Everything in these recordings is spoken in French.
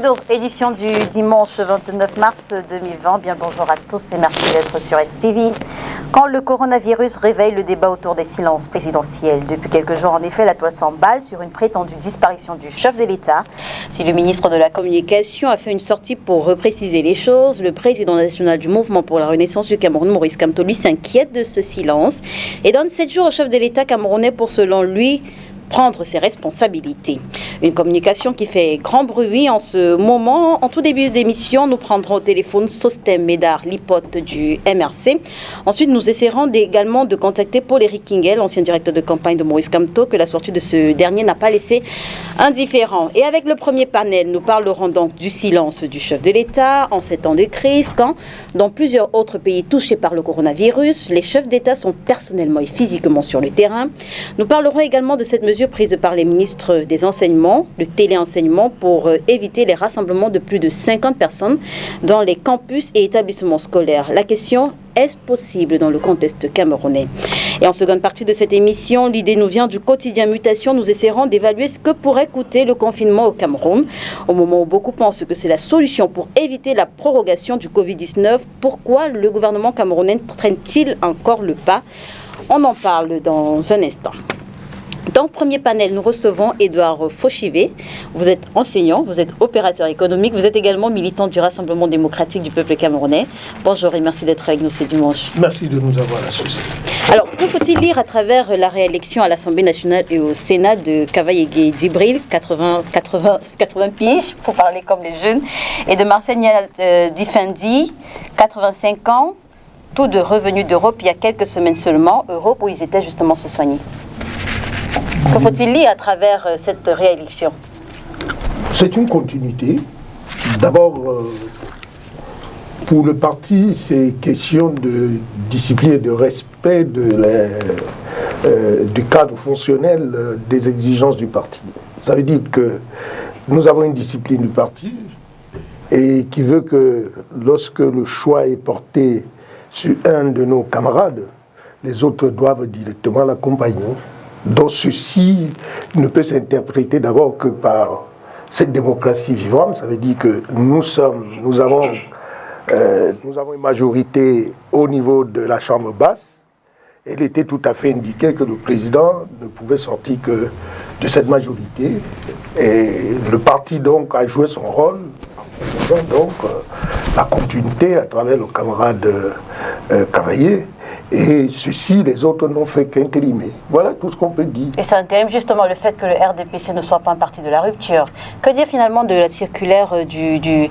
Ludo, édition du dimanche 29 mars 2020. Bien bonjour à tous et merci d'être sur STV. Quand le coronavirus réveille le débat autour des silences présidentiels. Depuis quelques jours, en effet, la toile s'emballe sur une prétendue disparition du chef de l'État. Si le ministre de la Communication a fait une sortie pour repréciser les choses, le président national du Mouvement pour la Renaissance du Cameroun, Maurice Kamto, lui, s'inquiète de ce silence et donne 7 jours au chef de l'État camerounais pour, selon lui, prendre ses responsabilités. Une communication qui fait grand bruit en ce moment. En tout début d'émission, nous prendrons au téléphone Sostem Médard, l'hypote du MRC. Ensuite, nous essaierons également de contacter Paul-Éric Kingel, ancien directeur de campagne de Maurice Kamto, que la sortie de ce dernier n'a pas laissé indifférent. Et avec le premier panel, nous parlerons donc du silence du chef de l'État en ces temps de crise, quand, dans plusieurs autres pays touchés par le coronavirus, les chefs d'État sont personnellement et physiquement sur le terrain. Nous parlerons également de cette mesure prise par les ministres des enseignements, le téléenseignement, pour éviter les rassemblements de plus de 50 personnes dans les campus et établissements scolaires. La question: est-ce possible dans le contexte camerounais? Et en seconde partie de cette émission, l'idée nous vient du quotidien Mutation. Nous essaierons d'évaluer ce que pourrait coûter le confinement au Cameroun. Au moment où beaucoup pensent que c'est la solution pour éviter la prorogation du Covid-19, pourquoi le gouvernement camerounais traîne-t-il encore le pas? On en parle dans un instant. Dans le premier panel, nous recevons Édouard Fauchivé. Vous êtes enseignant, vous êtes opérateur économique, vous êtes également militant du Rassemblement démocratique du peuple camerounais. Bonjour et merci d'être avec nous ce dimanche. Merci de nous avoir associés. Alors, que faut-il lire à travers la réélection à l'Assemblée nationale et au Sénat de Kavaye Djibril, 80 piges, pour parler comme les jeunes, et de Marcel Difendi, 85 ans, tous de revenus d'Europe il y a quelques semaines seulement, Europe où ils étaient justement se soigner? Que faut-il lire à travers cette réélection? C'est une continuité. D'abord, pour le parti, c'est question de discipline et de respect du cadre fonctionnel des exigences du parti. Ça veut dire que nous avons une discipline du parti et qui veut que lorsque le choix est porté sur un de nos camarades, les autres doivent directement l'accompagner. Donc ceci ne peut s'interpréter d'abord que par cette démocratie vivante. Ça veut dire que nous avons une majorité au niveau de la Chambre basse. Elle était tout à fait indiquée que le président ne pouvait sortir que de cette majorité. Et le parti donc a joué son rôle en faisant donc la continuité à travers le camarade Cavaillé. Et ceci, les autres n'ont fait qu'intérimer. Voilà tout ce qu'on peut dire. Et ça intérime justement le fait que le RDPC ne soit pas un parti de la rupture. Que dire finalement de la circulaire du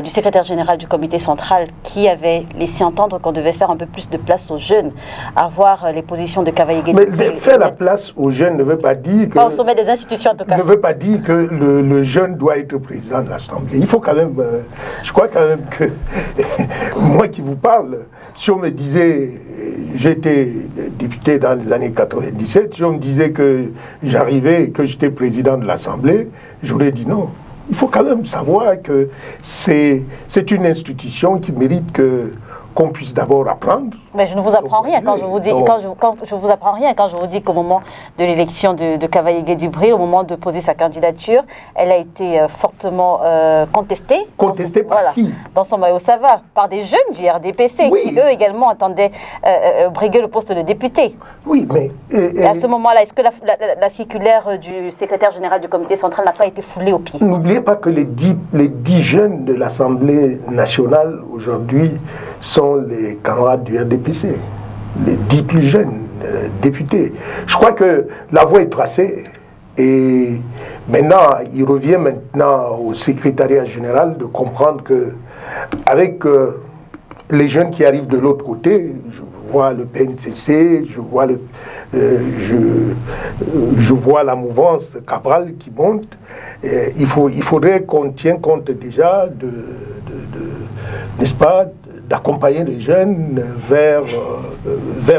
secrétaire général du comité central qui avait laissé entendre qu'on devait faire un peu plus de place aux jeunes, avoir les positions de Kavaye Djibril? Mais faire la place aux jeunes ne veut pas dire que... Pas au sommet des institutions en tout cas. Ne veut pas dire que le jeune doit être président de l'Assemblée. Il faut quand même... je crois quand même que... moi qui vous parle, si on me disait... J'étais député dans les années 97, si on me disait que j'arrivais et que j'étais président de l'Assemblée, j'aurais dit non. Il faut quand même savoir que c'est une institution qui mérite qu'on puisse d'abord apprendre. Mais je ne vous apprends rien quand je vous dis, quand je vous dis qu'au moment de l'élection de Kavaye Djibril, au moment de poser sa candidature, elle a été fortement contestée. Contestée par qui? Dans son maillot ça va, par des jeunes du RDPC qui eux également attendaient briguer le poste de député. Oui, mais... Et à ce moment-là, est-ce que la circulaire du secrétaire général du comité central n'a pas été foulée aux pieds? N'oubliez pas que les 10 jeunes de l'Assemblée nationale aujourd'hui sont les camarades du RDPC, les 10 plus jeunes députés. Je crois que la voie est tracée et maintenant, il revient maintenant au secrétariat général de comprendre que avec les jeunes qui arrivent de l'autre côté, je vois le PNCC, je vois la mouvance Cabral qui monte, il faudrait qu'on tienne compte déjà n'est-ce pas, d'accompagner les jeunes vers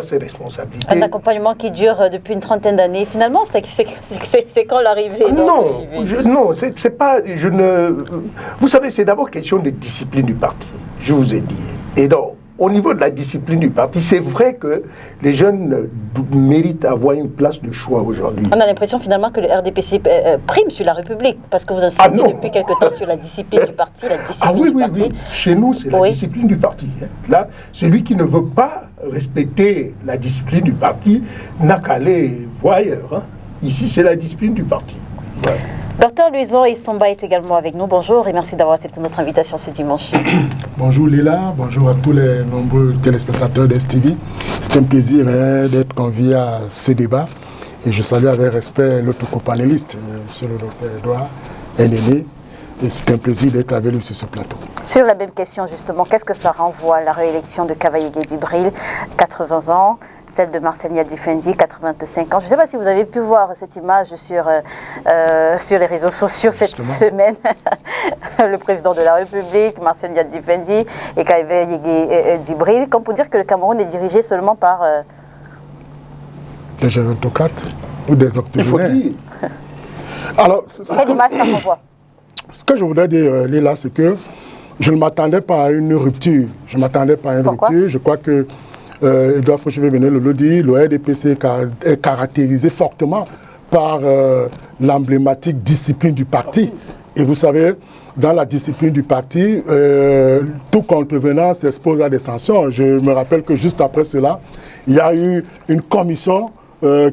ces responsabilités. Un accompagnement qui dure depuis une trentaine d'années. Finalement, c'est quand l'arrivée? Non, c'est pas... Vous savez, c'est d'abord question de discipline du parti, je vous ai dit. Et donc, au niveau de la discipline du parti, c'est vrai que les jeunes méritent d'avoir une place de choix aujourd'hui. On a l'impression finalement que le RDPC prime sur la République, parce que vous insistez depuis quelque temps sur la discipline du parti, la discipline du parti. Oui. Chez nous, c'est la discipline du parti. Là, celui qui ne veut pas respecter la discipline du parti n'a qu'à aller voir ailleurs. Ici, c'est la discipline du parti. Ouais. Docteur Luison Isomba est également avec nous. Bonjour et merci d'avoir accepté notre invitation ce dimanche. Bonjour Léla, bonjour à tous les nombreux téléspectateurs d'STV. C'est un plaisir d'être convié à ce débat et je salue avec respect l'autre copanéliste, M. le docteur Edouard Enene. Et c'est un plaisir d'être avec lui sur ce plateau. Sur la même question justement, qu'est-ce que ça renvoie à la réélection de Kavaye Djibril, 80 ans, celle de Marcel Niadji-Fendi, 85 ans. Je ne sais pas si vous avez pu voir cette image sur les réseaux sociaux cette semaine. Le président de la République, Marcel Niadji-Fendi et Kavaye Djibril, comme pour dire que le Cameroun est dirigé seulement par... Des gérontocrates ou des octogénaires. Il faut dire. Alors, quelle image ça renvoie? Ce que je voudrais dire, Léla, c'est que je ne m'attendais pas à une rupture. Pourquoi? Je crois que Edouard Fauchevet venait le dire, le RDPC est caractérisé fortement par l'emblématique discipline du parti. Et vous savez, dans la discipline du parti, tout contrevenant s'expose à des sanctions. Je me rappelle que juste après cela, il y a eu une commission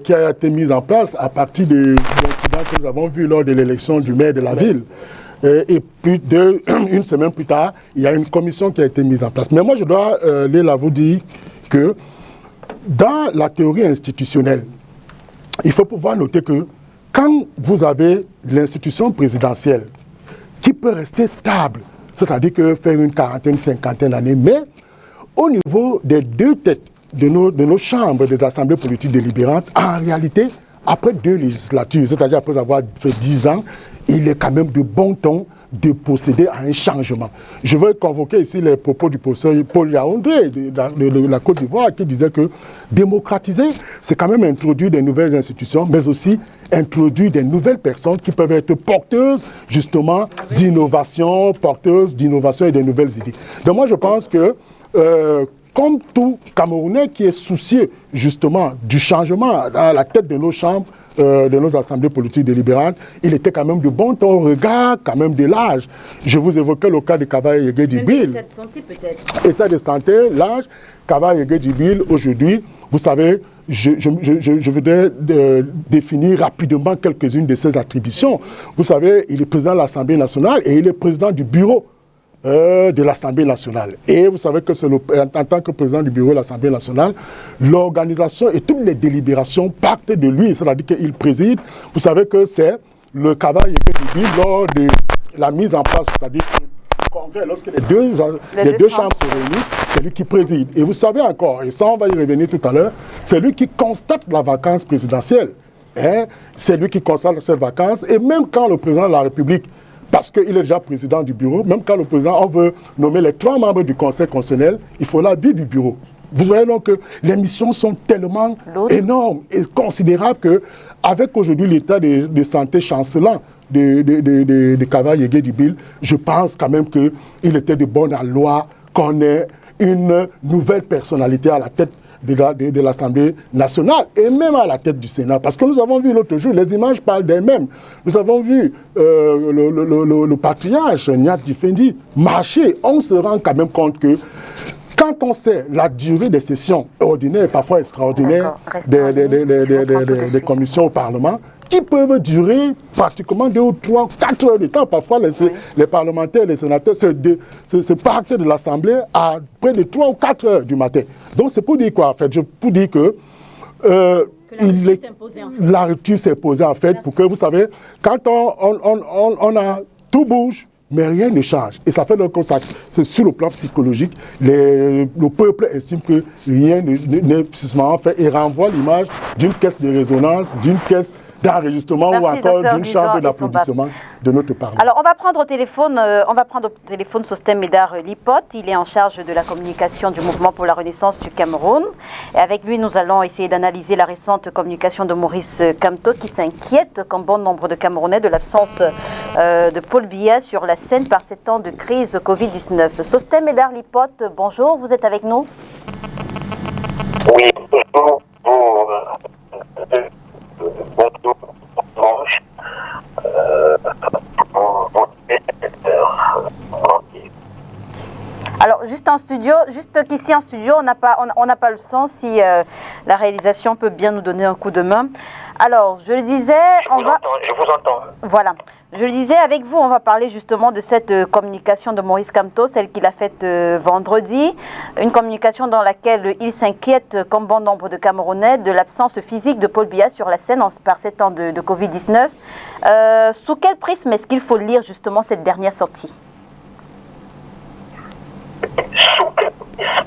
qui a été mise en place à partir de l'incident que nous avons vu lors de l'élection du maire de la ville. Et puis, une semaine plus tard, il y a une commission qui a été mise en place. Mais moi, je dois, Léla, vous dire que dans la théorie institutionnelle, il faut pouvoir noter que quand vous avez l'institution présidentielle qui peut rester stable, c'est-à-dire que faire une quarantaine, cinquantaine d'années, mais au niveau des deux têtes de nos chambres des assemblées politiques délibérantes, en réalité, après 2 législatures, c'est-à-dire après avoir fait 10 ans, il est quand même de bon ton de procéder à un changement. Je veux convoquer ici les propos du professeur Paul Yaoundé de la Côte d'Ivoire qui disait que démocratiser, c'est quand même introduire des nouvelles institutions, mais aussi introduire des nouvelles personnes qui peuvent être porteuses justement d'innovation, et de nouvelles idées. Donc moi je pense que comme tout Camerounais qui est soucieux justement du changement à la tête de nos chambres, de nos assemblées politiques délibérantes, il était quand même de bon ton au regard quand même de l'âge. Je vous évoquais le cas de Kavaye Djibril. État de santé peut-être. État de santé, l'âge, Kavaye Djibril aujourd'hui, vous savez, je voudrais définir rapidement quelques-unes de ses attributions. Vous savez, il est président de l'Assemblée nationale et il est président du bureau de l'Assemblée nationale. Et vous savez que en tant que président du bureau de l'Assemblée nationale, l'organisation et toutes les délibérations partent de lui, c'est-à-dire qu'il préside. Vous savez que c'est le Kavaye Djibril lors de la mise en place, c'est-à-dire que le Congrès, lorsque les deux chambres se réunissent, c'est lui qui préside. Et vous savez encore, et ça on va y revenir tout à l'heure, c'est lui qui constate la vacance présidentielle. C'est lui qui constate cette vacance. Et même quand le président de la République, parce qu'il est déjà président du bureau, même quand le président, on veut nommer les 3 membres du Conseil constitutionnel, il faut l'avis du bureau. Vous voyez donc que les missions sont tellement énormes et considérables qu'avec aujourd'hui l'état de santé chancelant de Kavaye Djibril, je pense quand même qu'il était de bonne loi qu'on ait une nouvelle personnalité à la tête de l'Assemblée nationale et même à la tête du Sénat. Parce que nous avons vu l'autre jour, les images parlent d'elles-mêmes. Nous avons vu le patriarche Niadji-Fendi marcher. On se rend quand même compte que quand on sait la durée des sessions ordinaires, parfois extraordinaires, des commissions au Parlement, qui peuvent durer pratiquement 2 ou 3 ou 4 heures de temps. Parfois, les parlementaires, les sénateurs se partent de l'Assemblée à près de 3 ou 4 heures du matin. Donc, c'est pour dire quoi, en fait? Pour dire que la rupture s'est posée, en fait, pour que, vous savez, quand on a tout bouge, mais rien ne change. Et ça fait donc que sur le plan psychologique, le peuple estime que rien n'est suffisamment fait et renvoie l'image d'une caisse de résonance, d'une caisse d'enregistrement ou encore d'une chambre d'applaudissement de notre Parlement. Alors, on va prendre au téléphone Sosthène Médard Lipote. Il est en charge de la communication du Mouvement pour la Renaissance du Cameroun. Et avec lui, nous allons essayer d'analyser la récente communication de Maurice Kamto qui s'inquiète, comme bon nombre de Camerounais, de l'absence de Paul Biya sur la scène par ces temps de crise Covid-19. Sosthène Médard Lipote, bonjour, vous êtes avec nous? Oui, bonjour. Bonjour, dimanche. Alors, juste qu'ici en studio, on n'a pas le son. Si la réalisation peut bien nous donner un coup de main. Alors, je le disais, je vous entends. Voilà. Je le disais, avec vous, on va parler justement de cette communication de Maurice Kamto, celle qu'il a faite vendredi. Une communication dans laquelle il s'inquiète, comme bon nombre de Camerounais, de l'absence physique de Paul Biya sur la scène par ces temps de Covid-19. Sous quel prisme est-ce qu'il faut lire justement cette dernière sortie? Sous quel prisme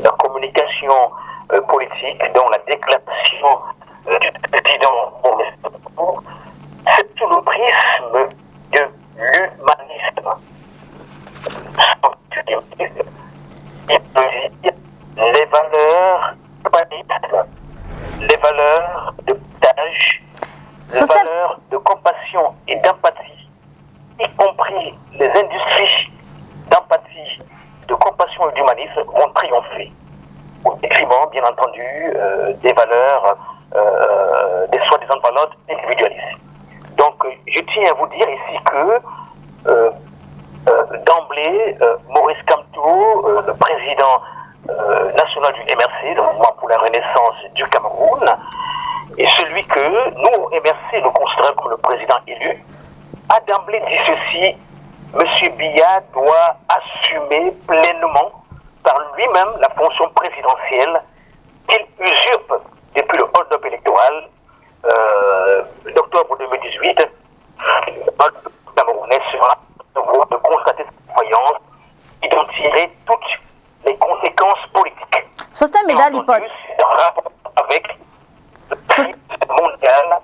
la communication politique, dont la déclaration du président Maurice Kamto, c'est sous le prisme de l'humanisme. Les valeurs humanistes, les valeurs de partage, les valeurs de compassion et d'empathie, y compris les industries d'empathie, de compassion et d'humanisme, vont triompher. Au détriment, bien entendu, des valeurs, des soi-disant valeurs individualistes. Donc, je tiens à vous dire ici que, d'emblée, Maurice Kamto, le président national du MRC, le Mouvement pour la Renaissance du Cameroun, et celui que nous, MRC, nous considérons comme le président élu, a d'emblée dit ceci: M. Biya doit assumer pleinement par lui-même la fonction présidentielle qu'il usurpe depuis le hold-up électoral d'octobre 2018. Le Camerounais sera devoir de constater cette croyance et d'en tirer toutes les conséquences politiques. Sosthène Médard Lipote. En rapport avec le crise mondiale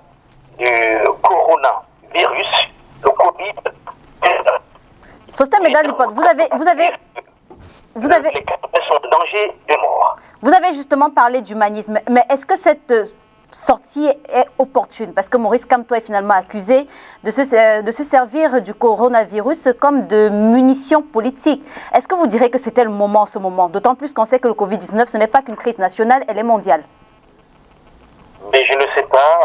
du coronavirus, le Covid-19. Sosthène Médard Lipote, vous avez les Camerounais sont en danger de mort. Vous avez justement parlé d'humanisme, mais est-ce que cette sortie est opportune? Parce que Maurice Kamto est finalement accusé de se servir du coronavirus comme de munitions politiques. Est-ce que vous direz que c'était le moment en ce moment? D'autant plus qu'on sait que le Covid-19, ce n'est pas qu'une crise nationale, elle est mondiale. Mais je ne sais pas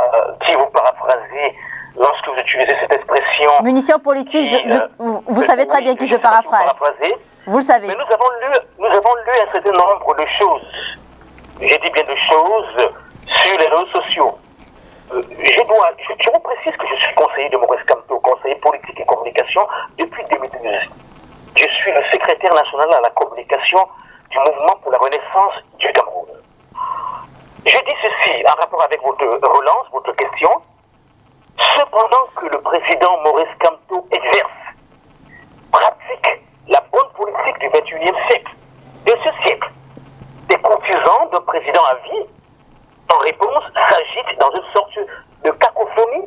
qui vous paraphrasez lorsque vous utilisez cette expression. Munitions politiques, vous savez très bien qui je paraphrase. Vous le savez. Mais nous avons lu un certain nombre de choses. J'ai dit bien de choses sur les réseaux sociaux. Je vous précise que je suis conseiller de Maurice Kamto, conseiller politique et communication depuis 2012. Je suis le secrétaire national à la communication du Mouvement pour la Renaissance du Cameroun. Je dis ceci en rapport avec votre relance, votre question. Cependant que le président Maurice Kamto exerce, pratique la bonne politique du XXIe siècle, de ce siècle, des courtisans de président à vie, en réponse, s'agite dans une sorte de cacophonie,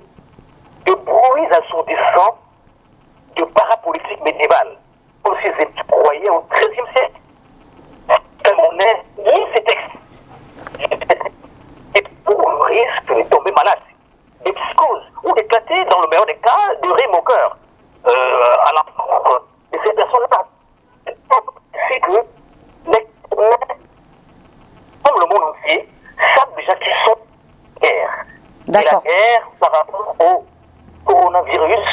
de bruits assourdissants, de parapolitique médiévale, comme s'ils croyaient au XIIIe siècle. Camerounais lit ces textes. Et pour le risque de tomber malade, des psychoses, ou d'éclater, dans le meilleur des cas, de rire moqueur à l'encontre de ces personnes-là. C'est que les comme le monde entier, savent déjà qu'ils sont en guerre. Et la guerre par rapport au coronavirus,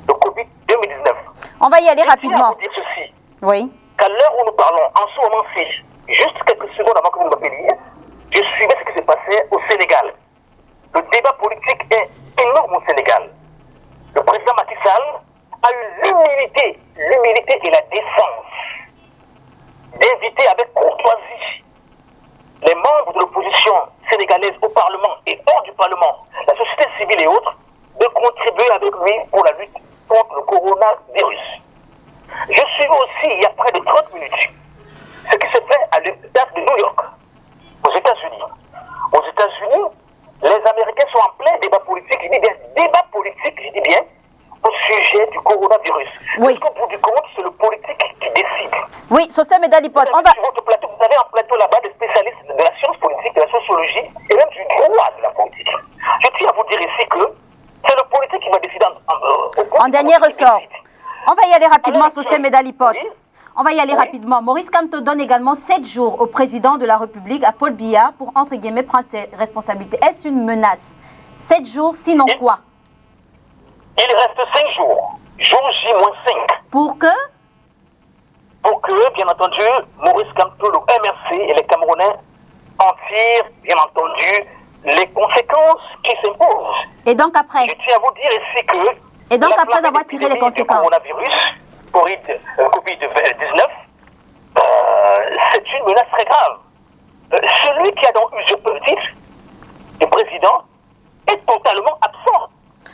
le Covid-19. On va y aller rapidement. Je tiens à vous dire ceci. Oui. Qu'à l'heure où nous parlons, en ce moment-ci, juste quelques secondes avant que vous m'appeliez, je suivais ce qui s'est passé au Sénégal. Le débat politique est énorme au Sénégal. Le président Macky Sall a eu l'humilité et la décence d'inviter avec courtoisie les membres de l'opposition sénégalaise au Parlement et hors du Parlement, la société civile et autres, de contribuer avec lui pour la lutte contre le coronavirus. Je suis aussi, il y a près de 30 minutes, ce qui se fait à l'État de New York, aux États-Unis. Aux États-Unis, les Américains sont en plein débat politique, je dis bien débat politique, je dis bien, au sujet du coronavirus. Oui. Parce qu'au bout du compte, c'est le politique qui décide. Oui, Sosthène Médard Lipote, on va... Sur votre plateau, vous avez un plateau là-bas de spécialistes de la science politique, de la sociologie et même du droit de la politique. Je tiens à vous dire ici que En dernier ressort. On va y aller rapidement, Sosthène Medalipote. Oui. On va y aller rapidement. Maurice Kamto donne également 7 jours au président de la République, à Paul Biya, pour, entre guillemets, prendre ses responsabilités. Est-ce une menace? 7 jours, sinon quoi? Il reste 5 jours. Jour J-5. Pour que? Pour que, bien entendu, Maurice Kamto, le MRC et les Camerounais en tirent, bien entendu, les conséquences qui s'imposent. Et donc après? Je tiens à vous dire ici que... Et donc la après avoir tiré les conséquences? Du coronavirus, Covid-19, c'est une menace très grave. Celui qui a donc eu ce titre, le président, est totalement absent.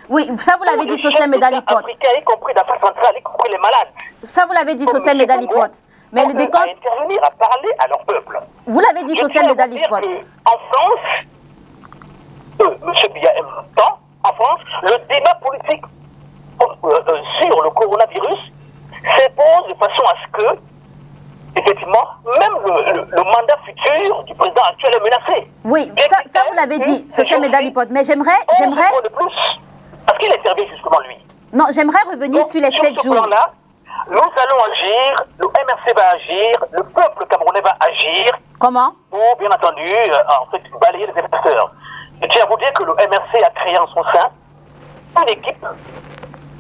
Oui, ça vous l'avez dit, Sosthène Medalipote. Africain, y compris d'Afrique centrale, y compris les malades. Ça vous l'avez dit, Sosthène Medalipote. Mais le décompte... À intervenir, à parler à leur peuple. Vous l'avez dit, Sosthène Medalipote. En France, M. Biya aime tant, en France, le débat politique sur le coronavirus s'impose de façon à ce que, effectivement, même le mandat futur du président actuel est menacé. Oui, ça vous l'avez dit, Sosthène Medalipote. Mais j'aimerais... de plus, parce qu'il est servi justement lui. Non, j'aimerais revenir Donc, sur les 7 ce jours. plan-là, nous allons agir, le MRC va agir, le peuple camerounais va agir Comment? pour, bien entendu, en fait, balayer les imposteurs. Je tiens à vous dire que le MRC a créé en son sein une équipe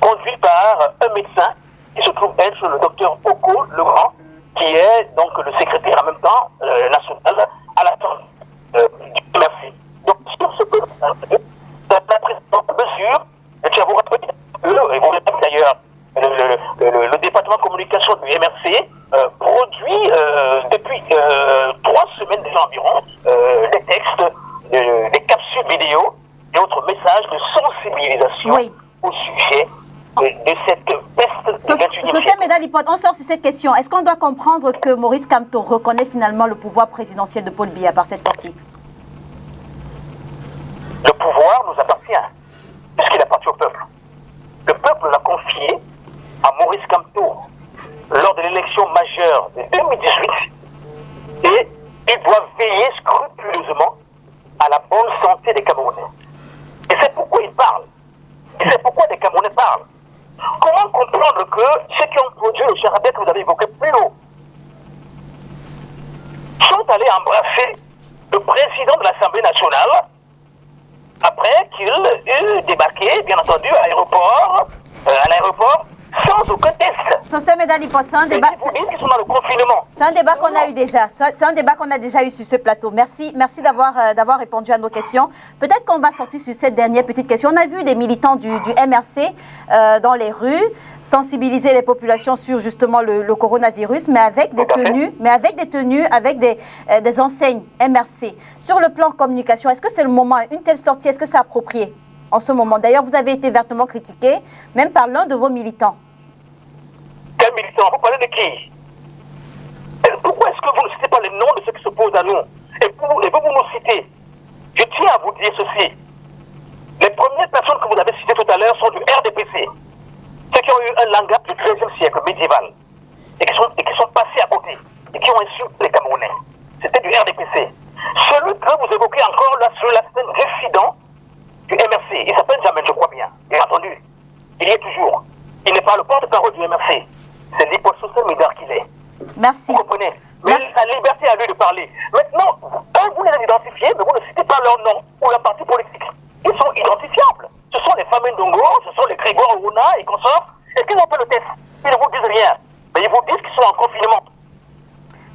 conduite par un médecin qui se trouve être le docteur Oko Legrand, qui est donc le secrétaire en même temps national à la tête du MRC. Donc, sur ce plan, la présidente mesure, je tiens à vous rappeler, et vous l'avez d'ailleurs, le département de communication du MRC produit depuis 3 semaines déjà environ des textes, des capsules vidéo et autres messages de sensibilisation au sujet de cette peste du 21e Sosthène siècle. Medalipote, on sort sur cette question. Est-ce qu'on doit comprendre que Maurice Kamto reconnaît finalement le pouvoir présidentiel de Paul Biya par cette sortie? Le pouvoir nous appartient, puisqu'il appartient au peuple. Le peuple l'a confié à Maurice Kamto lors de l'élection majeure de 2018 et il doit veiller scrupuleusement à la bonne santé des Camerounais. Et c'est pourquoi il parle. Et c'est pourquoi des Camerounais parlent. Comment comprendre que ceux qui ont produit le charabia que vous avez évoqué plus haut sont allés embrasser le président de l'Assemblée nationale après qu'il eut débarqué, bien entendu, à l'aéroport, sans aucun test. Sosthène Medalipote, c'est un débat. Vous dites qu'ils sont dans le confinement. C'est un débat qu'on a eu déjà. C'est un débat qu'on a déjà eu sur ce plateau. Merci d'avoir répondu à nos questions. Peut-être qu'on va sortir sur cette dernière petite question. On a vu des militants du MRC dans les rues sensibiliser les populations sur justement le coronavirus, mais avec des tenues, avec des enseignes MRC. Sur le plan communication, est-ce que c'est le moment, une telle sortie, est-ce que c'est approprié en ce moment? D'ailleurs, vous avez été vertement critiqué, même par l'un de vos militants. Quel militant? Vous parlez de qui? Pourquoi est-ce que vous ne citez pas les noms de ceux qui s'opposent à nous? Et vous nous citez. Je tiens à vous dire ceci. Les premières personnes que vous avez citées tout à l'heure sont du RDPC. Ceux qui ont eu un langage du XIIIe siècle médiéval. Et qui sont passés à côté. Et qui ont insulté les Camerounais. C'était du RDPC. Celui que vous évoquez encore là sur la scène résident du MRC, il s'appelle Jamel, je crois bien entendu. Il y est toujours. Il n'est pas le porte-parole du MRC. C'est l'hyposocial Médard qu'il est. Merci. Vous comprenez? Mais la liberté à lui de parler. Maintenant, vous les identifiez, mais vous ne citez pas leur nom ou leur parti politique. Ils sont identifiables. Ce sont les familles Ndongo, ce sont les Grégoire Ouna et consorts. Est-ce qu'ils ont fait le test? Ils ne vous disent rien. Mais ils vous disent qu'ils sont en confinement.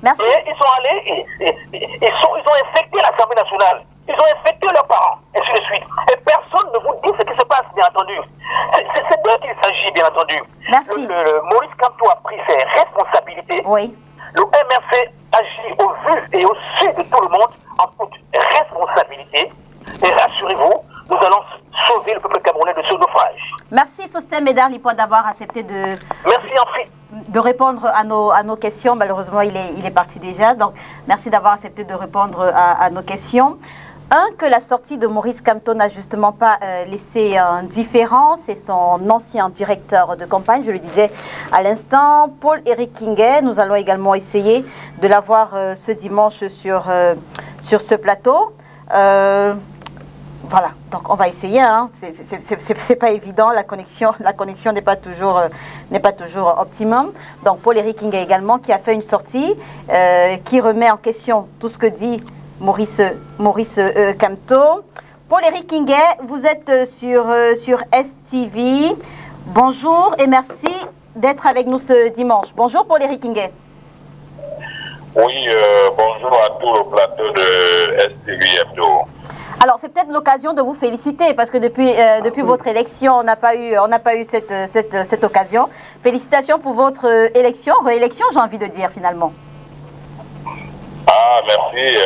Merci. Et ils sont allés, ils ont infecté l'Assemblée nationale. Ils ont infecté leurs parents, et ainsi de suite. Et personne ne vous dit ce qui se passe, bien entendu. C'est d'eux qu'il s'agit, bien entendu. Merci. Maurice Kamto a pris ses responsabilités. Oui. Le MRC agit au vu et au su de tout le monde en toute responsabilité. Et rassurez-vous, nous allons sauver le peuple camerounais de ce naufrage. Merci Sosthène Medalipote d'avoir accepté de répondre à nos questions. Malheureusement, il est parti déjà. Donc, merci d'avoir accepté de répondre à nos questions. Que la sortie de Maurice Kamto n'a justement pas laissé indifférent, c'est son ancien directeur de campagne, je le disais à l'instant, Paul-Éric Kinguet. Nous allons également essayer de l'avoir ce dimanche sur ce plateau. Voilà, donc on va essayer, hein. C'est pas évident, la connexion n'est pas toujours optimum. Donc Paul-Éric Ngué également qui a fait une sortie qui remet en question tout ce que dit Maurice Kamto. Paul-Éric Ngué, vous êtes sur STV. Bonjour et merci d'être avec nous ce dimanche. Bonjour Paul-Éric Ngué. Oui, bonjour à tout le plateau de STV Hebdo. Alors, c'est peut-être l'occasion de vous féliciter parce que depuis votre élection, on n'a pas eu cette occasion. Félicitations pour votre réélection, j'ai envie de dire finalement. Ah, merci.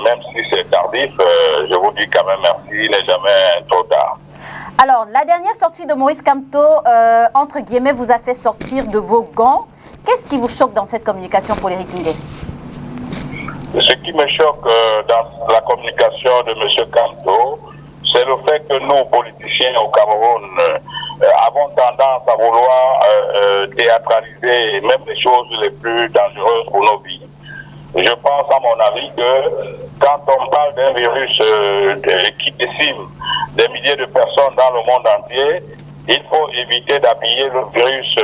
Même si c'est tardif, je vous dis quand même merci, il n'est jamais trop tard. Alors, la dernière sortie de Maurice Kamto, entre guillemets, vous a fait sortir de vos gants. Qu'est-ce qui vous choque dans cette communication, Paul-Éric Ngué? Ce qui me choque dans la communication de M. Kamto, c'est le fait que nous, politiciens au Cameroun, avons tendance à vouloir théâtraliser même les choses les plus dangereuses pour nos vies. Je pense, à mon avis, que quand on parle d'un virus qui décime des milliers de personnes dans le monde entier, il faut éviter d'habiller le virus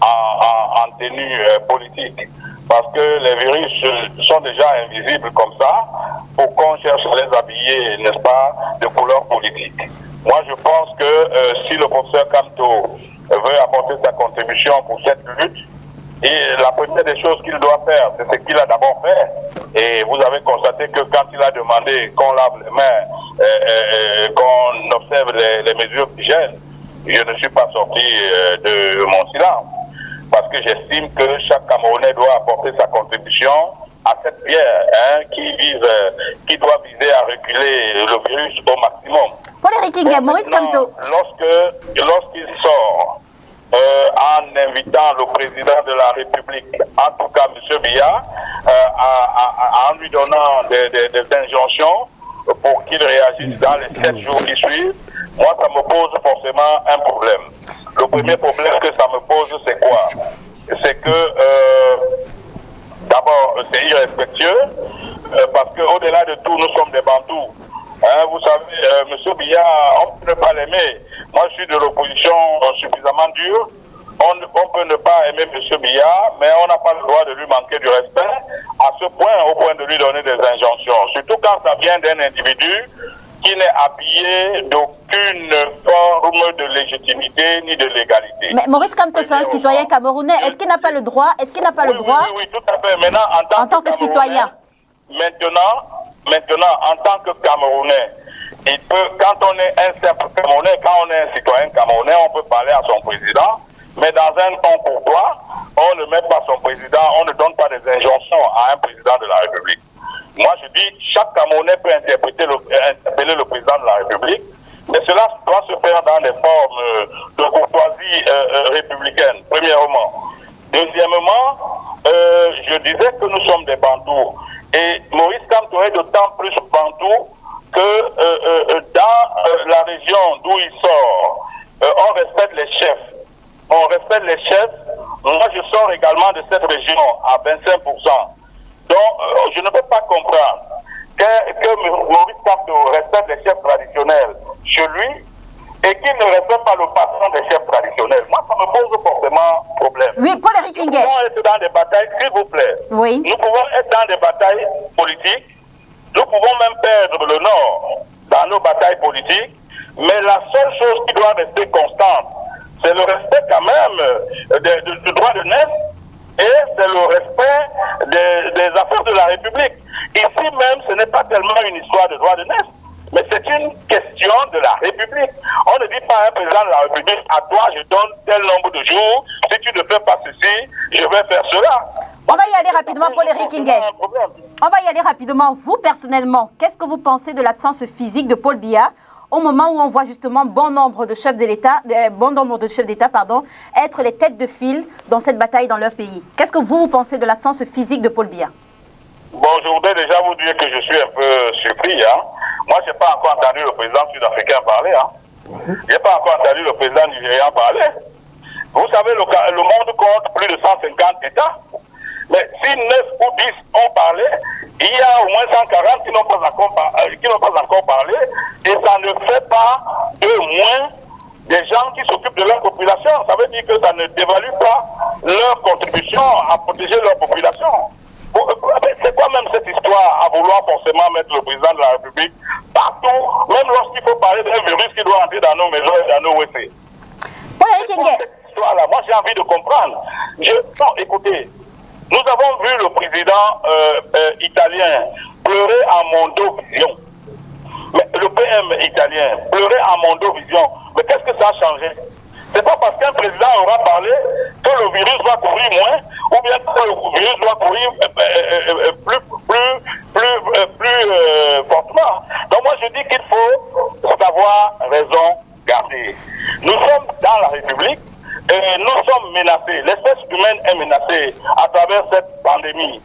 en tenue politique. Parce que les virus sont déjà invisibles comme ça, pour qu'on cherche à les habiller, n'est-ce pas, de couleur politique. Moi, je pense que si le professeur Kamto veut apporter sa contribution pour cette lutte, et la première des choses qu'il doit faire, c'est ce qu'il a d'abord fait. Et vous avez constaté que quand il a demandé qu'on lave les mains, qu'on observe les mesures d'hygiène, je ne suis pas sorti de mon silence. Parce que j'estime que chaque Camerounais doit apporter sa contribution à cette pierre qui doit viser à reculer le virus au maximum. Paul-Éric Ngué, Maurice Kamto. Lorsqu'il sort en invitant le président de la République, en tout cas M. Biya, en lui donnant des injonctions pour qu'il réagisse dans les 7 jours qui suivent, moi ça me pose forcément un problème. Le premier problème que ça me pose, c'est quoi? C'est que, d'abord, c'est irrespectueux, parce qu'au-delà de tout, nous sommes des Bantous. Hein, vous savez, M. Biya, on ne peut pas l'aimer. Moi, je suis de l'opposition suffisamment dure. On peut ne pas aimer M. Biya, mais on n'a pas le droit de lui manquer du respect, à ce point, au point de lui donner des injonctions. Surtout quand ça vient d'un individu qui n'est habillé d'aucune forme de légitimité ni de légalité. Mais Maurice Kamto, c'est un citoyen camerounais. Est-ce qu'il n'a pas le droit? Oui, tout à fait. Maintenant, en tant que citoyen. Maintenant, en tant que Camerounais, il peut, quand on est un simple Camerounais, quand on est un citoyen camerounais, on peut parler à son président, mais dans un ton courtois, on ne met pas son président, on ne donne pas des injonctions à un président de la République. Moi, je dis, chaque Camerounais peut interpeller le président de la République, mais cela doit se faire dans des formes de courtoisie républicaine, premièrement. Deuxièmement, je disais que nous sommes des Bantous. Et Maurice Kamto est d'autant plus Bantou que dans la région d'où il sort, on respecte les chefs. On respecte les chefs. Moi, je sors également de cette région à 25%. Donc, je ne peux pas comprendre que Maurice Kamto respecte les chefs traditionnels chez lui et qu'il ne respecte pas le patron des chefs traditionnels. Moi, ça me pose forcément problème. Oui, Paul-Éric Ngué. Nous pouvons être dans des batailles, s'il vous plaît. Oui. Nous pouvons être dans des batailles politiques. Nous pouvons même perdre le Nord dans nos batailles politiques. Mais la seule chose qui doit rester constante, c'est le respect quand même du droit de naissance. Et c'est le respect des affaires de la République. Ici même, ce n'est pas tellement une histoire de droit de naissance, mais c'est une question de la République. On ne dit pas à un président de la République, à toi je donne tel nombre de jours, si tu ne fais pas ceci, je vais faire cela. On va y aller rapidement, Paul-Éric Ngué. On va y aller rapidement. Vous, personnellement, qu'est-ce que vous pensez de l'absence physique de Paul Biya au moment où on voit justement bon nombre de chefs d'État, être les têtes de file dans cette bataille dans leur pays? Qu'est-ce que vous pensez de l'absence physique de Paul Biya? Bon, je voudrais déjà vous dire que je suis un peu surpris. Hein. Moi, je n'ai pas encore entendu le président sud-africain parler. Hein. Je n'ai pas encore entendu le président nigérian parler. Vous savez, le monde compte plus de 150 États. Mais si 9 ou 10 ont parlé, il y a au moins 140 qui n'ont pas encore parlé. Et ça ne fait pas de moins des gens qui s'occupent de leur population. Ça veut dire que ça ne dévalue pas leur contribution à protéger leur population. C'est quoi même cette histoire à vouloir forcément mettre le président de la République partout, même lorsqu'il faut parler d'un virus qui doit entrer dans nos maisons et dans nos WC? Cette histoire-là, moi j'ai envie de comprendre. Non, écoutez, nous avons vu le président italien pleurer à Mondovision. Mais le PM italien pleurer à Mondovision. Mais qu'est-ce que ça a changé? C'est pas parce qu'un président aura parlé que le virus va courir moins, ou bien que le virus doit courir plus fortement. Donc moi je dis qu'il faut savoir raison garder. Nous sommes dans la République et nous sommes menacés. L'espèce humaine est menacée à travers cette pandémie.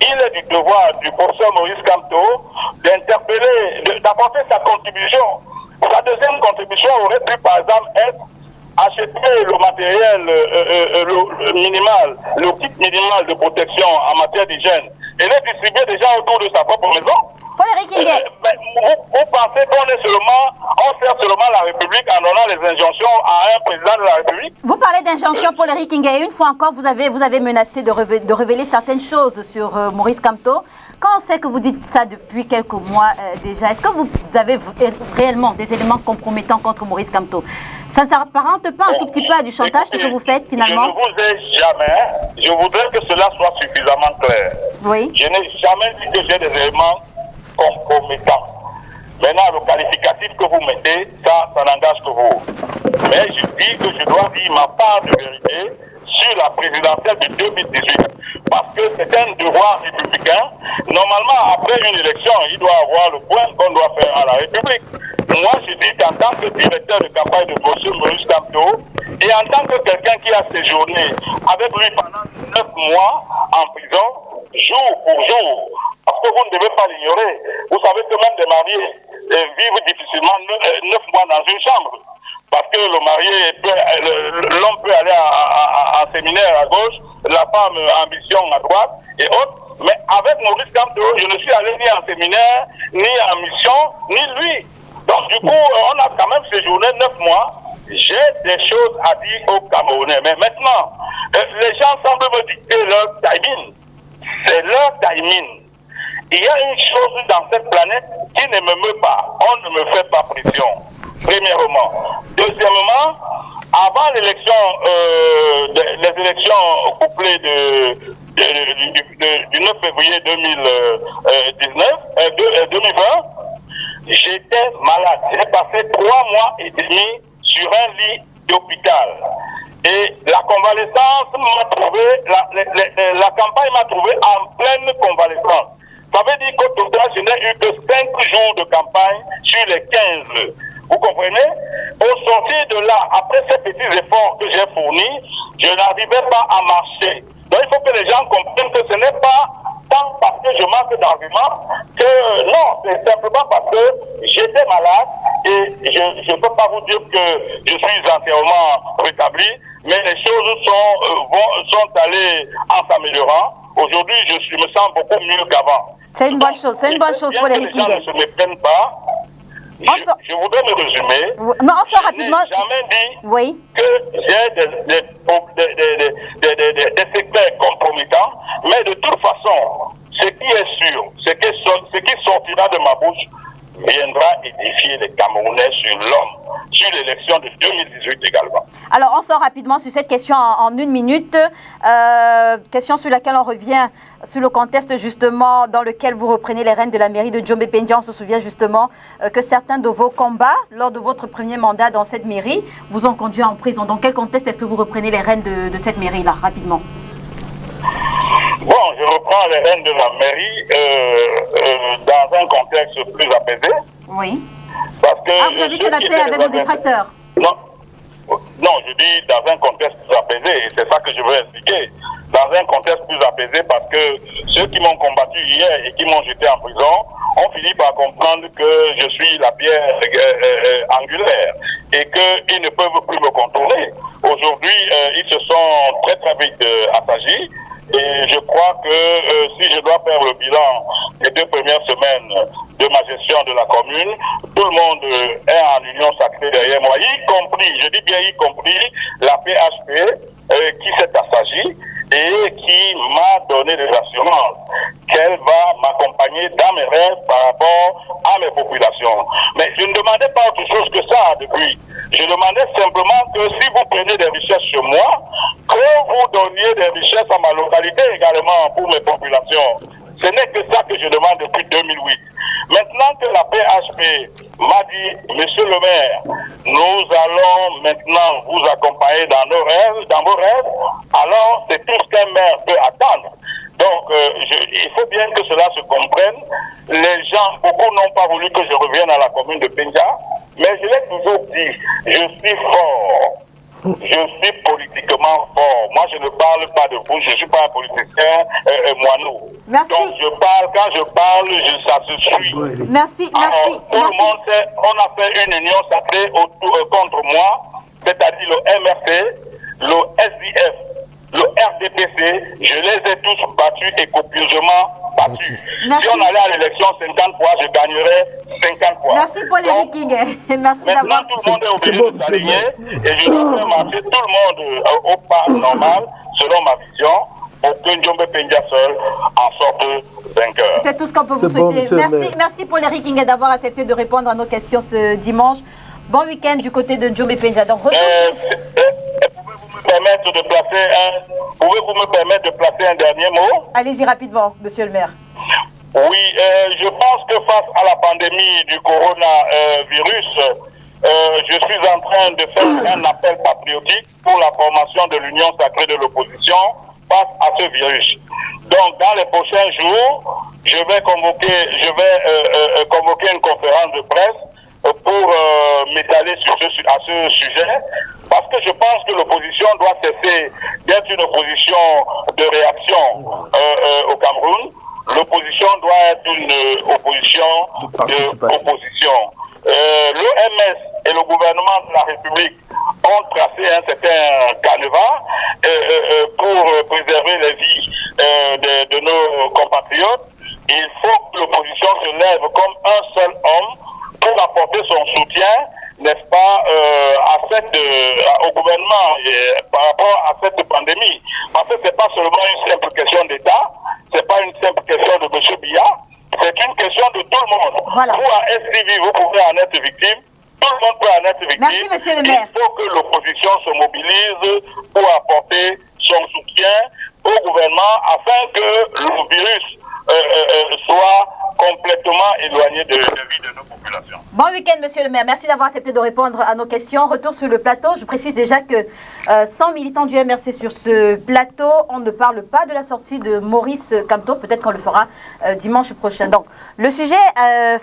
Il est du devoir du professeur Maurice Kamto d'interpeller, d'apporter sa contribution. Sa deuxième contribution aurait pu par exemple être acheter le matériel minimal, le kit minimal de protection en matière d'hygiène et les distribuer déjà autour de sa propre maison. Vous pensez qu'on est on sert seulement la République en donnant les injonctions à un président de la République? Vous parlez d'injonction, Paul Henri Kingué. Une fois encore, vous avez menacé de révéler certaines choses sur Maurice Kamto. Quand on sait que vous dites ça depuis quelques mois déjà, est-ce que vous avez réellement des éléments compromettants contre Maurice Kamto? Ça ne s'apparente pas un tout petit peu à du chantage, ce que vous faites finalement? Je ne vous ai jamais, je voudrais que cela soit suffisamment clair. Oui. Je n'ai jamais dit que j'ai des éléments compromettants. Maintenant, le qualificatif que vous mettez, ça n'engage que vous. Mais je dis que je dois dire ma part de vérité sur la présidentielle de 2018. Parce que c'est un devoir républicain. Normalement, après une élection, il doit avoir le point qu'on doit faire à la République. Moi, je dis qu'en tant que directeur de campagne de M. Maurice Kamto, et en tant que quelqu'un qui a séjourné avec lui pendant 9 mois en prison, jour pour jour, parce que vous ne devez pas l'ignorer, vous savez que même des mariés vivent difficilement 9 mois dans une chambre. Parce que le marié, l'homme peut aller en séminaire à gauche, la femme en mission à droite et autres. Mais avec Maurice Kamto, je ne suis allé ni en séminaire, ni en mission, ni lui. Donc du coup, on a quand même séjourné 9 mois. J'ai des choses à dire aux Camerounais. Mais maintenant, les gens semblent me dicter leur timing. C'est leur timing. Il y a une chose dans cette planète qui ne me meut pas. On ne me fait pas pression. Premièrement. Deuxièmement, avant l'élection, les élections couplées du 9 février 2020, j'étais malade. J'ai passé 3 mois et demi sur un lit d'hôpital. Et la convalescence m'a trouvé, la campagne m'a trouvé en pleine convalescence. Ça veut dire qu'au total, je n'ai eu que 5 jours de campagne sur les 15. Vous comprenez? Au sortir de là, après ces petits efforts que j'ai fournis, je n'arrivais pas à marcher. Donc il faut que les gens comprennent que ce n'est pas tant parce que je manque d'arguments que non, c'est simplement parce que j'étais malade et je ne peux pas vous dire que je suis entièrement rétabli, mais les choses sont allées en s'améliorant. Aujourd'hui, je me sens beaucoup mieux qu'avant. C'est une bonne chose, c'est une bonne chose pour les Kingué. Les gens ne se méprennent pas. Je voudrais me résumer. Non, on sort rapidement. Je n'ai jamais dit que j'ai des secteurs compromettants, mais de toute façon, ce qui est sûr, ce qui sortira de ma bouche viendra édifier les Camerounais sur l'homme, sur l'élection de 2018 également. Alors, on sort rapidement sur cette question en 1 minute. Question sur laquelle on revient sur le contexte justement dans lequel vous reprenez les rênes de la mairie de Djombe Pendia. On se souvient justement que certains de vos combats lors de votre premier mandat dans cette mairie vous ont conduit en prison. Dans quel contexte est-ce que vous reprenez les rênes de cette mairie-là, rapidement? Bon, je reprends les rênes de la mairie dans un contexte plus apaisé. Oui. Parce que vous avez fait la paix avec vos détracteurs? Non, je dis dans un contexte plus apaisé, et c'est ça que je veux expliquer. Dans un contexte plus apaisé, parce que ceux qui m'ont combattu hier et qui m'ont jeté en prison ont fini par comprendre que je suis la pierre angulaire et qu'ils ne peuvent plus me contourner. Aujourd'hui, ils se sont très très vite assagis Et je crois que si je dois faire le bilan des 2 premières semaines de ma gestion de la commune, tout le monde est en union sacrée derrière moi, y compris, je dis bien y compris, la PHP qui s'est assagie et qui m'a donné des assurances qu'elle va m'accompagner dans mes rêves par rapport à mes populations. Mais je ne demandais pas autre chose que ça depuis. Je demandais simplement que si vous prenez des richesses chez moi, que vous donniez des richesses à ma localité également pour mes populations. Ce n'est que ça que je demande depuis 2008. Maintenant que la PHP m'a dit, monsieur le maire, nous allons maintenant vous accompagner dans nos rêves, dans vos rêves, alors c'est tout ce qu'un maire peut attendre. Donc, il faut bien que cela se comprenne. Les gens, beaucoup n'ont pas voulu que je revienne à la commune de Penja, mais je l'ai toujours dit, je suis fort. Je suis politiquement fort. Moi, je ne parle pas de vous. Je ne suis pas un politicien moineau. Merci. Donc, je parle. Quand je parle, ça se suit. Merci, Alors, merci. tout le monde sait, on a fait une union sacrée contre moi, c'est-à-dire le MRC, le SDF, le RDPC. Je les ai tous battus et copieusement battus. Merci. Si on allait à l'élection 50 fois, je gagnerais 50 fois. Merci Paul-Éric Kingué. Merci Maintenant, d'avoir... tout le monde est obligé de s'aligner et je dois faire marcher tout le monde au pas normal, selon ma vision, pour que Njombe Penja seul en sorte vainqueur. C'est tout ce qu'on peut vous souhaiter. Merci Paul-Éric Kingué d'avoir accepté de répondre à nos questions ce dimanche. Bon week-end du côté de Njombe Penja. Donc, Pouvez-vous me permettre de placer un dernier mot? Allez-y rapidement, monsieur le maire. Oui, je pense que face à la pandémie du coronavirus, je suis en train de faire un appel patriotique pour la formation de l'Union sacrée de l'opposition face à ce virus. Donc, dans les prochains jours, je vais convoquer une conférence de presse pour m'étaler à ce sujet, parce que je pense que l'opposition doit cesser d'être une opposition de réaction au Cameroun. L'opposition doit être une opposition d'opposition. L'OMS et le gouvernement de la République ont tracé un certain canevas pour préserver les vies de nos compatriotes. Il faut que l'opposition se lève comme un seul homme pour apporter son soutien, n'est-ce pas, au gouvernement par rapport à cette pandémie. Parce que ce n'est pas seulement une simple question d'État, ce n'est pas une simple question de M. Biya, c'est une question de tout le monde. Voilà. Vous, à STV, vous pouvez en être victime. Tout le monde peut en être victime. Merci, monsieur le maire. Il faut que l'opposition se mobilise pour apporter son soutien au gouvernement afin que le virus soit complètement éloigné de la vie de nos populations. Bon week-end, monsieur le maire. Merci d'avoir accepté de répondre à nos questions. Retour sur le plateau. Je précise déjà que 100 militants du MRC sur ce plateau, on ne parle pas de la sortie de Maurice Kamto. Peut-être qu'on le fera dimanche prochain. Donc, le sujet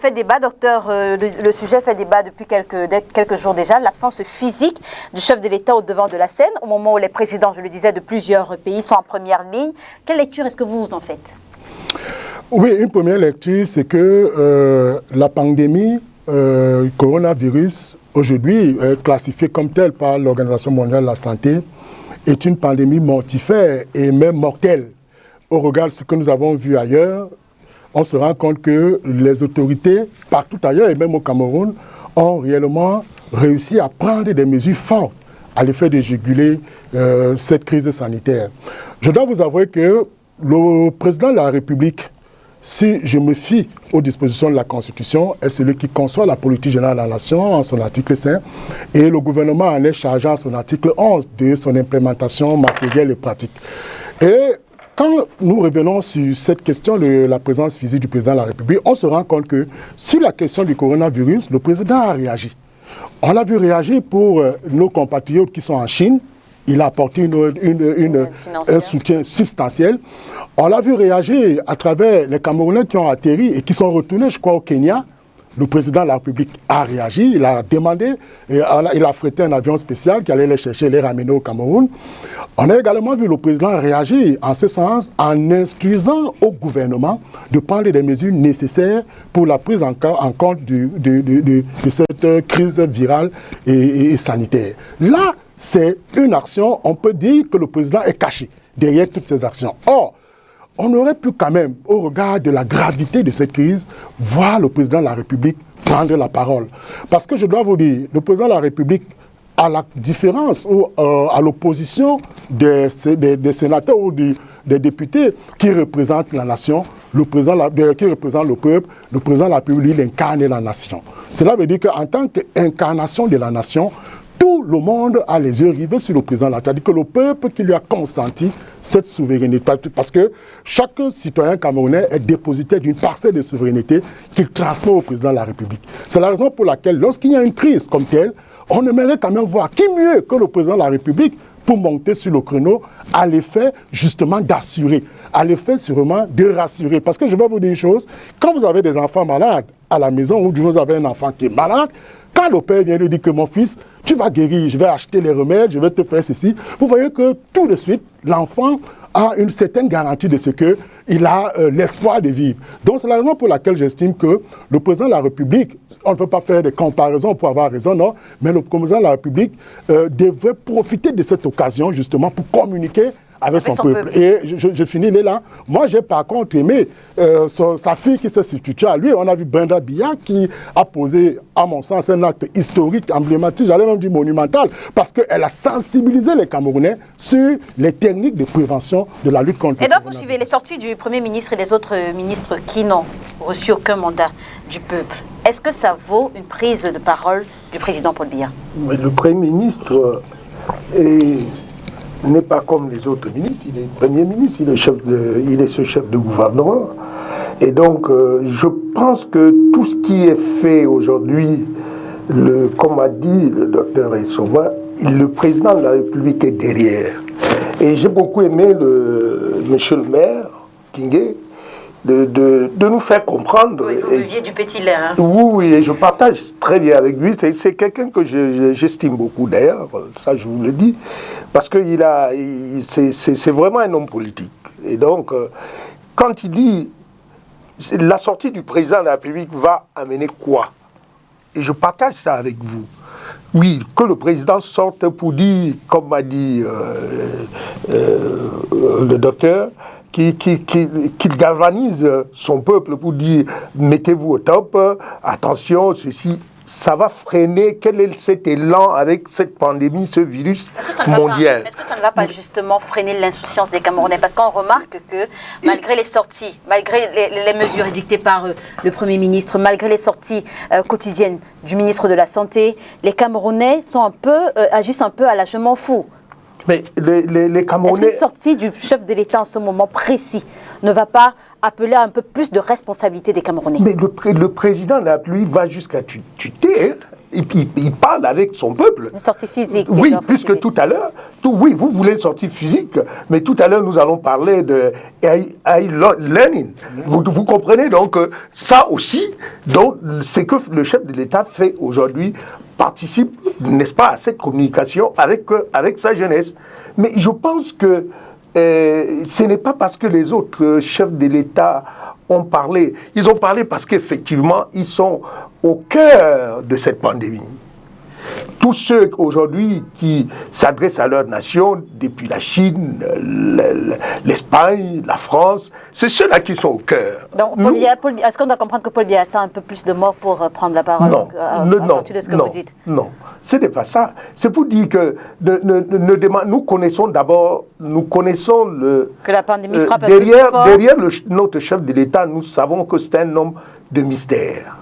fait débat, docteur. Le sujet fait débat depuis quelques jours déjà. L'absence physique du chef de l'État au devant de la scène, au moment où les présidents, je le disais, de plusieurs pays sont en première ligne. Quelle lecture est-ce que vous en faites? Oui, une première lecture, c'est que la pandémie coronavirus, aujourd'hui classifiée comme telle par l'Organisation mondiale de la santé, est une pandémie mortifère et même mortelle. Au regard de ce que nous avons vu ailleurs, on se rend compte que les autorités, partout ailleurs et même au Cameroun, ont réellement réussi à prendre des mesures fortes à l'effet de juguler cette crise sanitaire. Je dois vous avouer que le président de la République, si je me fie aux dispositions de la Constitution, est celui qui conçoit la politique générale de la nation en son article 5 et le gouvernement en est chargé en son article 11 de son implémentation matérielle et pratique. Et quand nous revenons sur cette question de la présence physique du président de la République, on se rend compte que sur la question du coronavirus, le président a réagi. On l'a vu réagir pour nos compatriotes qui sont en Chine. Il a apporté un soutien substantiel. On l'a vu réagir à travers les Camerounais qui ont atterri et qui sont retournés, je crois, au Kenya. Le président de la République a réagi, il a demandé, il a affrété un avion spécial qui allait les chercher, les ramener au Cameroun. On a également vu le président réagir en ce sens en instruisant au gouvernement de prendre des mesures nécessaires pour la prise en compte de cette crise virale et sanitaire. Là, c'est une action, on peut dire que le président est caché derrière toutes ces actions. Or, on aurait pu quand même, au regard de la gravité de cette crise, voir le président de la République prendre la parole. Parce que je dois vous dire, le président de la République, à la différence ou à l'opposition des sénateurs ou des députés qui représentent la nation, qui représente le peuple, le président de la République, il incarne la nation. Cela veut dire qu'en tant qu'incarnation de la nation, tout le monde a les yeux rivés sur le président de la République. C'est-à-dire que le peuple qui lui a consenti cette souveraineté, parce que chaque citoyen camerounais est dépositaire d'une parcelle de souveraineté qu'il transmet au président de la République. C'est la raison pour laquelle, lorsqu'il y a une crise comme telle, on aimerait quand même voir qui mieux que le président de la République pour monter sur le créneau à l'effet justement d'assurer, à l'effet sûrement de rassurer. Parce que je vais vous dire une chose, quand vous avez des enfants malades à la maison ou vous avez un enfant qui est malade, quand le père vient lui dire que mon fils, tu vas guérir, je vais acheter les remèdes, je vais te faire ceci, vous voyez que tout de suite, l'enfant a une certaine garantie de ce qu'il a l'espoir de vivre. Donc c'est la raison pour laquelle j'estime que le président de la République, on ne veut pas faire des comparaisons pour avoir raison, non, mais le président de la République devrait profiter de cette occasion justement pour communiquer avec son peuple. Et je finis là. Moi, j'ai par contre aimé sa fille qui s'est substituée à lui. On a vu Brenda Biya qui a posé, à mon sens, un acte historique, emblématique, j'allais même dire monumental, parce qu'elle a sensibilisé les Camerounais sur les techniques de prévention de la lutte contre le coronavirus. Et donc, vous suivez les sorties du Premier ministre et des autres ministres qui n'ont reçu aucun mandat du peuple. Est-ce que ça vaut une prise de parole du président Paul Biya? Mais le Premier ministre n'est pas comme les autres ministres, il est Premier ministre, il est ce chef de gouvernement. Et donc, je pense que tout ce qui est fait aujourd'hui, comme a dit le docteur Essova, le président de la République est derrière. Et j'ai beaucoup aimé monsieur le maire, Kingé, de nous faire comprendre. Oui, vous buviez du petit lait. Hein. Oui, et je partage très bien avec lui. C'est quelqu'un que j'estime beaucoup d'ailleurs, ça je vous le dis, parce que c'est vraiment un homme politique. Et donc, quand il dit la sortie du président de la République va amener quoi? Et je partage ça avec vous. Oui, que le président sorte pour dire, comme m'a dit le docteur, qu'il galvanise son peuple pour dire mettez-vous au top, attention, ceci, ça va freiner. Quel est cet élan avec cette pandémie, ce virus mondial? Est-ce que ça ne va pas justement freiner l'insouciance des Camerounais? Parce qu'on remarque que malgré les sorties, malgré les mesures édictées par le Premier ministre, malgré les sorties quotidiennes du ministre de la Santé, les Camerounais sont agissent un peu à la je m'en fous. Mais les Camerounais... Est-ce qu'une sortie du chef de l'État en ce moment précis ne va pas appeler à un peu plus de responsabilité des Camerounais? Mais le président, là, lui, va jusqu'à tuer. Il parle avec son peuple. Une sortie physique. Oui, puisque tout à l'heure, oui, vous voulez une sortie physique, mais tout à l'heure, nous allons parler de AI learning. Vous comprenez? Donc, ça aussi, c'est que le chef de l'État fait aujourd'hui, participe, n'est-ce pas, à cette communication avec sa jeunesse. Mais je pense que ce n'est pas parce que les autres chefs de l'État ont parlé. Ils ont parlé parce qu'effectivement, ils sont au cœur de cette pandémie. Tous ceux aujourd'hui qui s'adressent à leur nation, depuis la Chine, l'Espagne, la France, c'est ceux-là qui sont au cœur. Donc, est-ce qu'on doit comprendre que Paul Biya attend un peu plus de morts pour prendre la parole? Non, à partir de ce que vous dites? Non, ce n'est pas ça. C'est pour dire que nous connaissons d'abord, que la pandémie frappe derrière notre chef de l'État, nous savons que c'est un homme de mystère.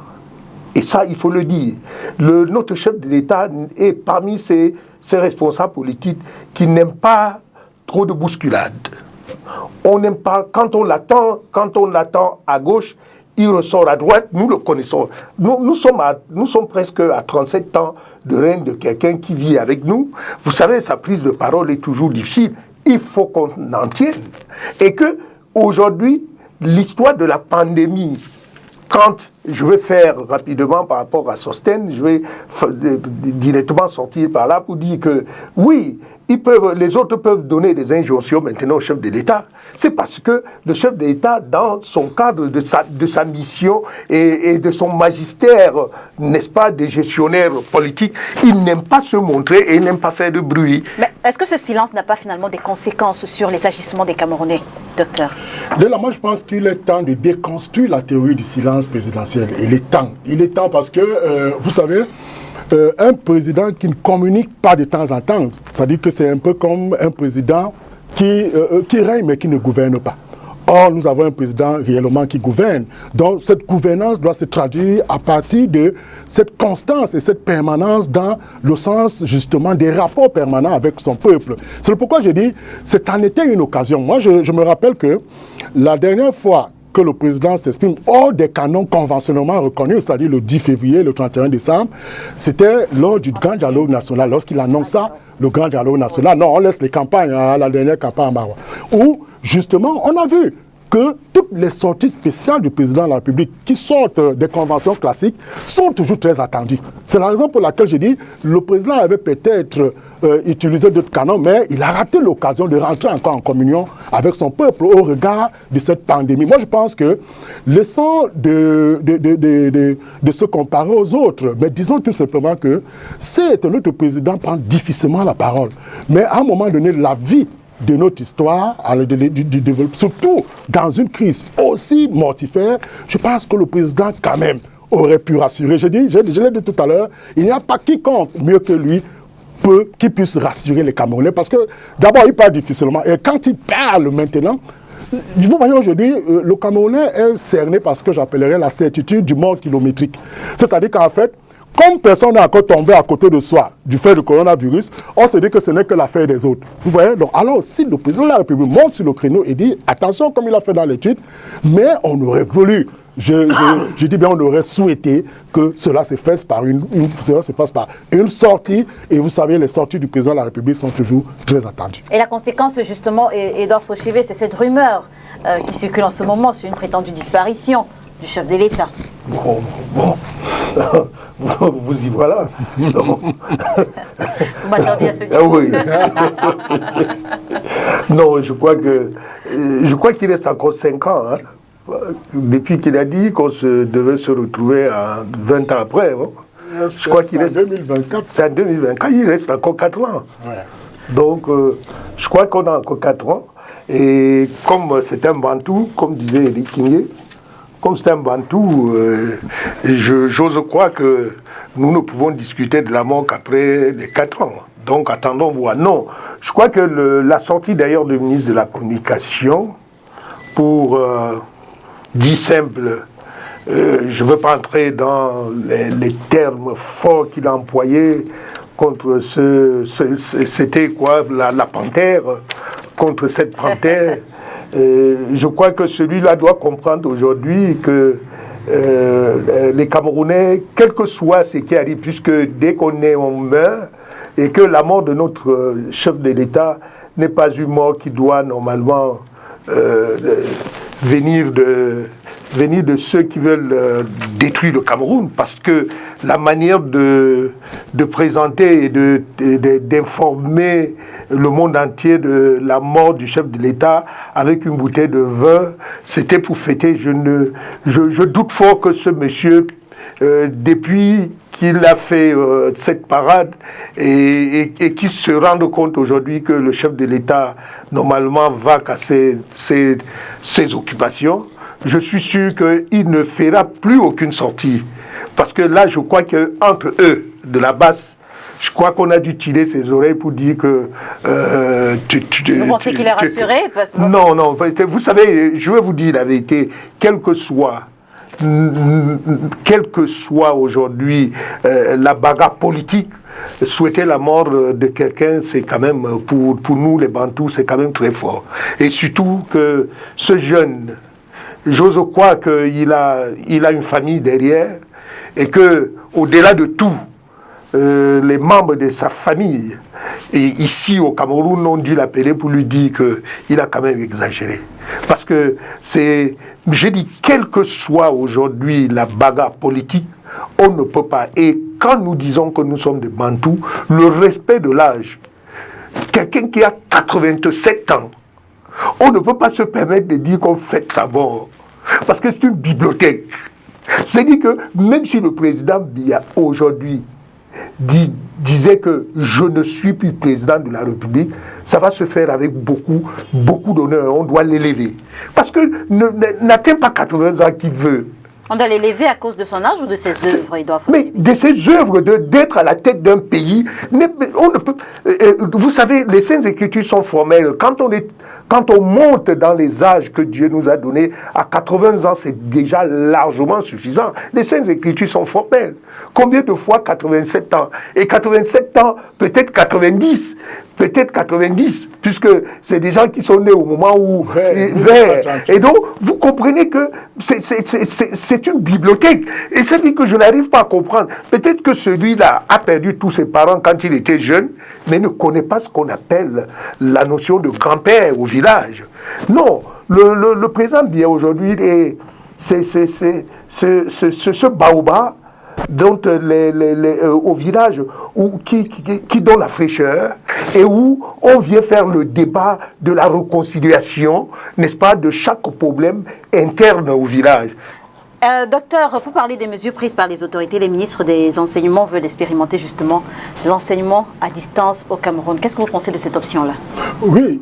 Et ça, il faut le dire. Notre chef de l'État est parmi ces responsables politiques qui n'aiment pas trop de bousculade. On n'aime pas, quand on l'attend à gauche, il ressort à droite, nous le connaissons. Nous sommes presque à 37 ans de règne de quelqu'un qui vit avec nous. Vous savez, sa prise de parole est toujours difficile. Il faut qu'on en tienne. Et que, aujourd'hui, l'histoire de la pandémie, quand je vais faire rapidement par rapport à Sosten, je vais directement sortir par là pour dire que oui, les autres peuvent donner des injonctions maintenant au chef de l'État. C'est parce que le chef de l'État, dans son cadre de sa mission et de son magistère, n'est-ce pas, des gestionnaires politiques, il n'aime pas se montrer et il n'aime pas faire de bruit. Mais est-ce que ce silence n'a pas finalement des conséquences sur les agissements des Camerounais, docteur? Moi, je pense qu'il est temps de déconstruire la théorie du silence présidentiel. Il est temps parce que, vous savez, un président qui ne communique pas de temps en temps, c'est-à-dire que c'est un peu comme un président qui règne mais qui ne gouverne pas. Or, nous avons un président réellement qui gouverne. Donc, cette gouvernance doit se traduire à partir de cette constance et cette permanence dans le sens, justement, des rapports permanents avec son peuple. C'est pourquoi je dis, ça en était une occasion. Moi, je me rappelle que la dernière fois que le président s'exprime hors des canons conventionnellement reconnus, c'est-à-dire le 10 février, le 31 décembre, c'était lors du grand dialogue national, lorsqu'il annonça le grand dialogue national. Non, on laisse les campagnes, la dernière campagne à Marois, où, justement, on a vu que toutes les sorties spéciales du président de la République qui sortent des conventions classiques sont toujours très attendues. C'est la raison pour laquelle j'ai dit le président avait peut-être utilisé d'autres canons, mais il a raté l'occasion de rentrer encore en communion avec son peuple au regard de cette pandémie. Moi, je pense que, laissons de se comparer aux autres, mais disons tout simplement que c'est notre président prend difficilement la parole. Mais à un moment donné, la vie de notre histoire, du développement, surtout dans une crise aussi mortifère, je pense que le président, quand même, aurait pu rassurer. Je l'ai dit tout à l'heure, il n'y a pas quiconque mieux que lui qui puisse rassurer les Camerounais, parce que d'abord, il parle difficilement, et quand il parle maintenant, vous voyez aujourd'hui, le Camerounais est cerné par ce que j'appellerais la certitude du mort kilométrique. C'est-à-dire qu'en fait, comme personne n'est encore tombé à côté de soi du fait du coronavirus, on se dit que ce n'est que l'affaire des autres. Vous voyez? Donc, alors, si le président de la République monte sur le créneau et dit, attention, comme il a fait dans l'étude, mais on aurait voulu, je dis bien, on aurait souhaité que cela se fasse par une sortie. Et vous savez, les sorties du président de la République sont toujours très attendues. Et la conséquence, justement, Edouard Fauchivet, c'est cette rumeur qui circule en ce moment sur une prétendue disparition du chef de l'État. Bon. Vous y voilà. Vous m'attendiez à ce Ah oui. Non, je crois qu'il reste encore 5 ans. Hein, depuis qu'il a dit qu'on devait se retrouver 20 ans après. Hein. Je crois qu'il reste. 2024. C'est en 2024, il reste encore 4 ans. Ouais. Donc, je crois qu'on a encore 4 ans. Et comme c'est un Bantou, comme disait Eric Kingé, comme c'est un Bantou, j'ose croire que nous ne pouvons discuter de la mort qu'après les 4 ans. Donc attendons voir. Non, je crois que la sortie d'ailleurs du ministre de la Communication, pour dire simple, je ne veux pas entrer dans les termes forts qu'il a employés contre c'était quoi, la panthère, contre cette panthère. Je crois que celui-là doit comprendre aujourd'hui que les Camerounais, quel que soit ce qui arrive, puisque dès qu'on est, on meurt, et que la mort de notre chef de l'État n'est pas une mort qui doit normalement venir de ceux qui veulent détruire le Cameroun, parce que la manière de présenter et d'informer le monde entier de la mort du chef de l'État avec une bouteille de vin, c'était pour fêter. Je doute fort que ce monsieur, depuis qu'il a fait cette parade et qu'il se rende compte aujourd'hui que le chef de l'État, normalement, va casser ses occupations, je suis sûr qu'il ne fera plus aucune sortie. Parce que là, je crois qu'entre eux, de la base, je crois qu'on a dû tirer ses oreilles pour dire que... vous pensez qu'il est rassuré? Non. Vous savez, je vais vous dire la vérité, quel que soit aujourd'hui la bagarre politique, souhaiter la mort de quelqu'un, c'est quand même, pour nous les Bantous, c'est quand même très fort. Et surtout que ce jeune, j'ose croire qu'il a une famille derrière, et que au-delà de tout, les membres de sa famille, et ici au Cameroun, ont dû l'appeler pour lui dire qu'il a quand même exagéré. Parce que je dis, quelle que soit aujourd'hui la bagarre politique, on ne peut pas. Et quand nous disons que nous sommes des Bantous, le respect de l'âge, quelqu'un qui a 87 ans, on ne peut pas se permettre de dire qu'on fête sa mort. Parce que c'est une bibliothèque. C'est-à-dire que même si le président Biya aujourd'hui disait que je ne suis plus président de la République, ça va se faire avec beaucoup d'honneur. On doit l'élever. Parce que n'atteint pas 80 ans qui veut. On doit l'élever à cause de son âge ou de ses œuvres, Edouard Mais de ses œuvres, d'être à la tête d'un pays, on ne peut, vous savez, les Saintes Écritures sont formelles. Quand on monte dans les âges que Dieu nous a donnés, à 80 ans, c'est déjà largement suffisant. Les Saintes Écritures sont formelles. Combien de fois 87 ans? Et 87 ans, peut-être 90. Peut-être 90, puisque c'est des gens qui sont nés au moment où... Vers. Et donc, vous comprenez que c'est une bibliothèque. Et ça dit que je n'arrive pas à comprendre. Peut-être que celui-là a perdu tous ses parents quand il était jeune, mais ne connaît pas ce qu'on appelle la notion de grand-père au village. Non, le président Biya aujourd'hui, c'est ce baobab dont au village qui donne la fraîcheur et où on vient faire le débat de la réconciliation, n'est-ce pas, de chaque problème interne au village. Docteur, pour parler des mesures prises par les autorités, les ministres des enseignements veulent expérimenter justement l'enseignement à distance au Cameroun. Qu'est-ce que vous pensez de cette option-là? Oui,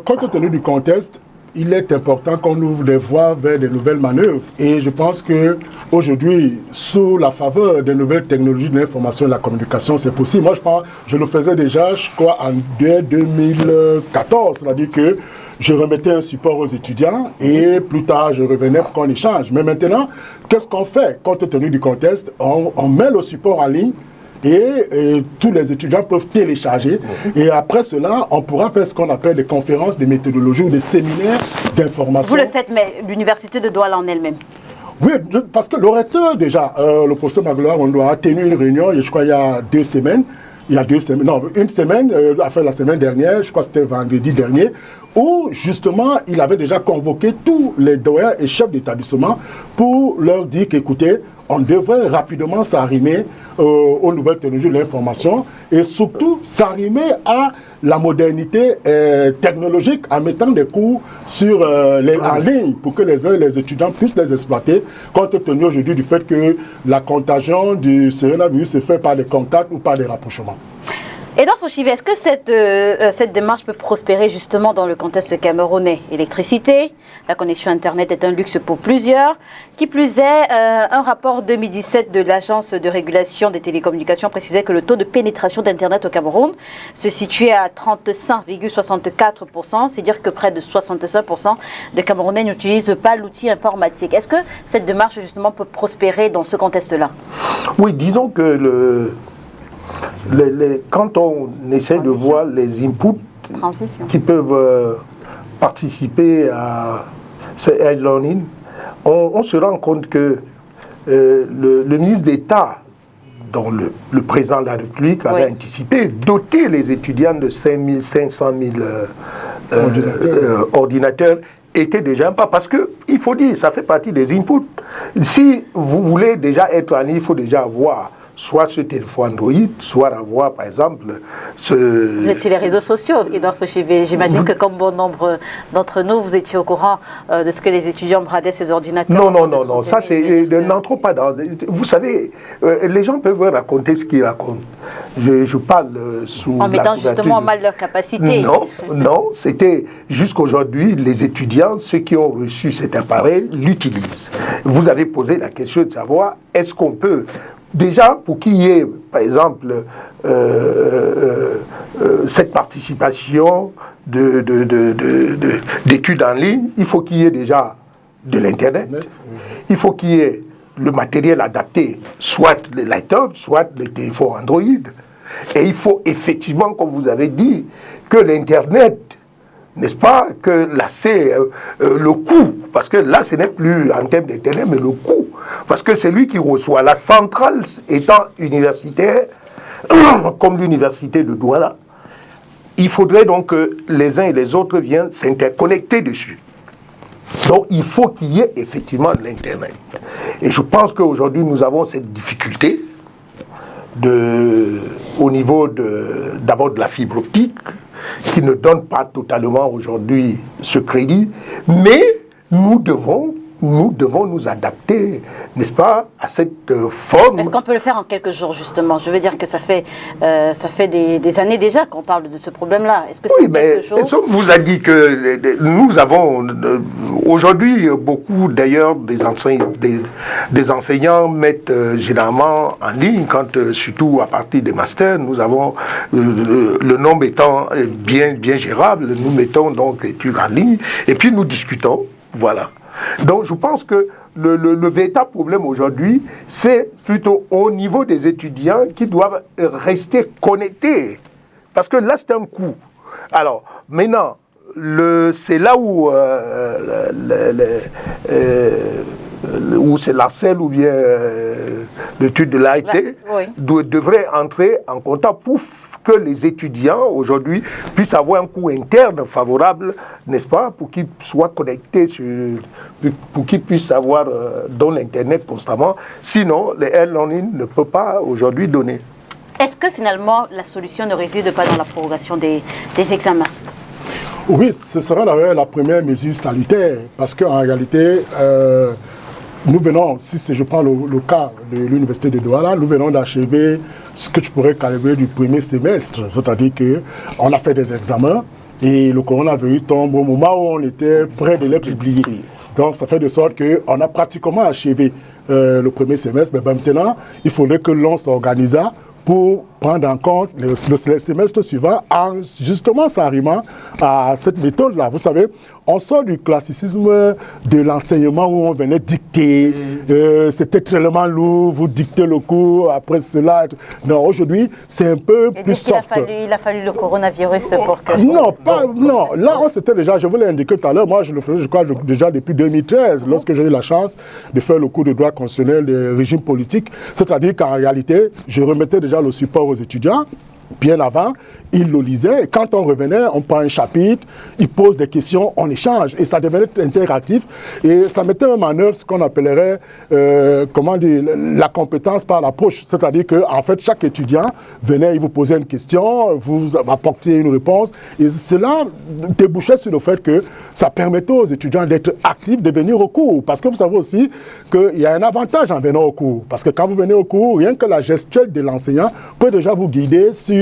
compte tenu du contexte, il est important qu'on ouvre des voies vers de nouvelles manœuvres. Et je pense qu'aujourd'hui, sous la faveur des nouvelles technologies de l'information et de la communication, c'est possible. Moi, je le faisais déjà, je crois, en 2014. C'est-à-dire que je remettais un support aux étudiants et plus tard, je revenais pour qu'on échange. Mais maintenant, qu'est-ce qu'on fait? Compte tenu du contexte, on met le support en ligne. Et tous les étudiants peuvent télécharger. Et après cela, on pourra faire ce qu'on appelle des conférences de méthodologie ou des séminaires d'information. Vous le faites, mais l'université de Douala en elle-même? Oui, parce que le recteur, déjà, le professeur Magloire, on doit tenir une réunion, je crois, il y a 2 semaines. Non, une semaine, la semaine dernière, je crois que c'était vendredi dernier, où justement, il avait déjà convoqué tous les doyens et chefs d'établissement pour leur dire qu'écoutez, on devrait rapidement s'arrimer aux nouvelles technologies de l'information et surtout s'arrimer à la modernité technologique en mettant des cours en ligne pour que les étudiants puissent les exploiter, compte tenu aujourd'hui du fait que la contagion du coronavirus se fait par des contacts ou par des rapprochements. Edouard Fauchivet, est-ce que cette démarche peut prospérer justement dans le contexte camerounais? Électricité, la connexion Internet est un luxe pour plusieurs. Qui plus est, un rapport 2017 de l'Agence de régulation des télécommunications précisait que le taux de pénétration d'Internet au Cameroun se situait à 35,64%. C'est dire que près de 65% des Camerounais n'utilisent pas l'outil informatique. Est-ce que cette démarche justement peut prospérer dans ce contexte-là? Oui, disons que quand on essaie de voir les inputs qui peuvent participer à ce e-learning, on se rend compte que le ministre d'État, dont le président de la République avait anticipé, doter les étudiants de 500 000 ordinateurs était déjà un pas, parce que il faut dire, ça fait partie des inputs. Si vous voulez déjà être en ligne, il faut déjà avoir soit ce téléphone Android, soit avoir, par exemple, Vous étiez les réseaux sociaux, Edouard Fauchivet. J'imagine que comme bon nombre d'entre nous, vous étiez au courant de ce que les étudiants bradaient ces ordinateurs. Non, ça c'est... N'entrons pas dans... Vous savez, les gens peuvent raconter ce qu'ils racontent. Je parle sous en mettant justement mal leur capacité. Non, c'était jusqu'aujourd'hui, les étudiants, ceux qui ont reçu cet appareil, l'utilisent. Vous avez posé la question de savoir, est-ce qu'on peut... Déjà, pour qu'il y ait, par exemple, cette participation d'études en ligne, il faut qu'il y ait déjà de l'Internet, il faut qu'il y ait le matériel adapté, soit le laptop, soit le téléphone Android. Et il faut effectivement, comme vous avez dit, que l'Internet, n'est-ce pas, que là c'est le coût, parce que là ce n'est plus en termes d'Internet, mais le coût, parce que c'est lui qui reçoit. La centrale étant universitaire, comme l'université de Douala, il faudrait donc que les uns et les autres viennent s'interconnecter dessus. Donc il faut qu'il y ait effectivement l'Internet. Et je pense qu'aujourd'hui nous avons cette difficulté, au niveau d'abord de la fibre optique, qui ne donne pas totalement aujourd'hui ce crédit, mais nous devons nous adapter, n'est-ce pas, à cette forme. Est-ce qu'on peut le faire en quelques jours, justement? Je veux dire que ça fait des années déjà qu'on parle de ce problème-là. Est-ce que c'est quelque chose? On vous a dit que nous avons aujourd'hui beaucoup, d'ailleurs, des enseignants mettent généralement en ligne, surtout à partir des masters, nous avons, le nombre étant bien gérable, nous mettons donc l'étude en ligne, et puis nous discutons, voilà. Donc je pense que le véritable problème aujourd'hui, c'est plutôt au niveau des étudiants qui doivent rester connectés. Parce que là, c'est un coût. Alors, maintenant, c'est là où c'est l'ARCEL ou bien l'étude de l'AIT devrait entrer en contact pour que les étudiants aujourd'hui puissent avoir un coût interne favorable, n'est-ce pas, pour qu'ils soient connectés, pour qu'ils puissent avoir dans l'Internet constamment. Sinon, le e-learning ne peut pas aujourd'hui donner. Est-ce que finalement la solution ne réside pas dans la prorogation des examens? Oui, ce sera la première mesure salutaire, parce qu'en réalité, nous venons, si je prends le cas de l'Université de Douala, nous venons d'achever ce que je pourrais qualifier du premier semestre. C'est-à-dire qu'on a fait des examens et le coronavirus tombe au moment où on était prêt de les publier. Donc ça fait de sorte qu'on a pratiquement achevé le premier semestre. Mais maintenant, il faudrait que l'on s'organise pour prendre en compte le semestre suivant en justement s'arrimant à cette méthode-là. Vous savez, on sort du classicisme de l'enseignement où on venait dicter, c'était tellement lourd, vous dictez le cours, après cela... Non, aujourd'hui, c'est un peu plus soft. Il a fallu le coronavirus pour que... Non, là, c'était déjà, je vous l'ai indiqué tout à l'heure, moi je le faisais, je crois, déjà depuis 2013, lorsque j'ai eu la chance de faire le cours de droit constitutionnel des régimes politiques, c'est-à-dire qu'en réalité, je remettais déjà le support aux étudiants, bien avant, ils le lisaient, et quand on revenait, on prend un chapitre, ils posent des questions, on échange, et ça devenait interactif, et ça mettait même en œuvre ce qu'on appellerait, comment dire, la compétence par l'approche, c'est-à-dire qu'en fait, chaque étudiant venait, il vous posait une question, vous apportiez une réponse, et cela débouchait sur le fait que ça permettait aux étudiants d'être actifs, de venir au cours, parce que vous savez aussi qu'il y a un avantage en venant au cours, parce que quand vous venez au cours, rien que la gestuelle de l'enseignant peut déjà vous guider sur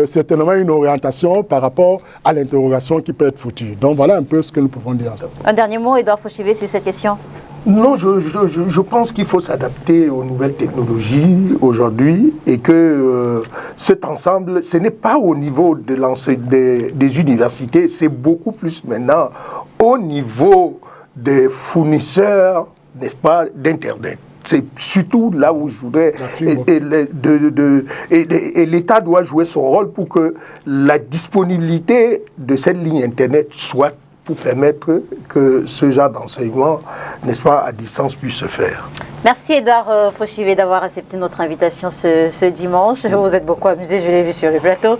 certainement une orientation par rapport à l'interrogation qui peut être foutue. Donc voilà un peu ce que nous pouvons dire. Un dernier mot, Edouard Fauchivet, sur cette question? Non, je pense qu'il faut s'adapter aux nouvelles technologies aujourd'hui et que cet ensemble, ce n'est pas au niveau des universités, c'est beaucoup plus maintenant au niveau des fournisseurs, n'est-ce pas, d'Internet. C'est surtout là où je voudrais... Et l'État doit jouer son rôle pour que la disponibilité de cette ligne Internet soit pour permettre que ce genre d'enseignement, n'est-ce pas, à distance puisse se faire. Merci Edouard Fauchivet d'avoir accepté notre invitation ce dimanche. Vous vous êtes beaucoup amusé, je l'ai vu sur le plateau.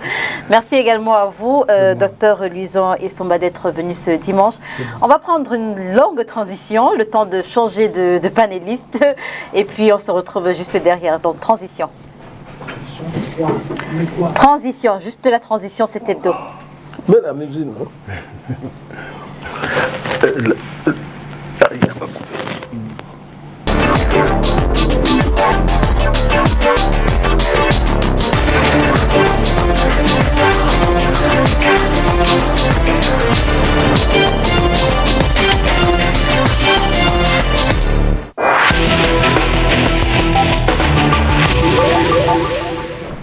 Merci également à vous, docteur Luisan Essomba, d'être venu ce dimanche. On va prendre une longue transition, le temps de changer de panéliste, et puis on se retrouve juste derrière. Donc transition. Transition, juste la transition, c'est hebdo. Mais la musique, non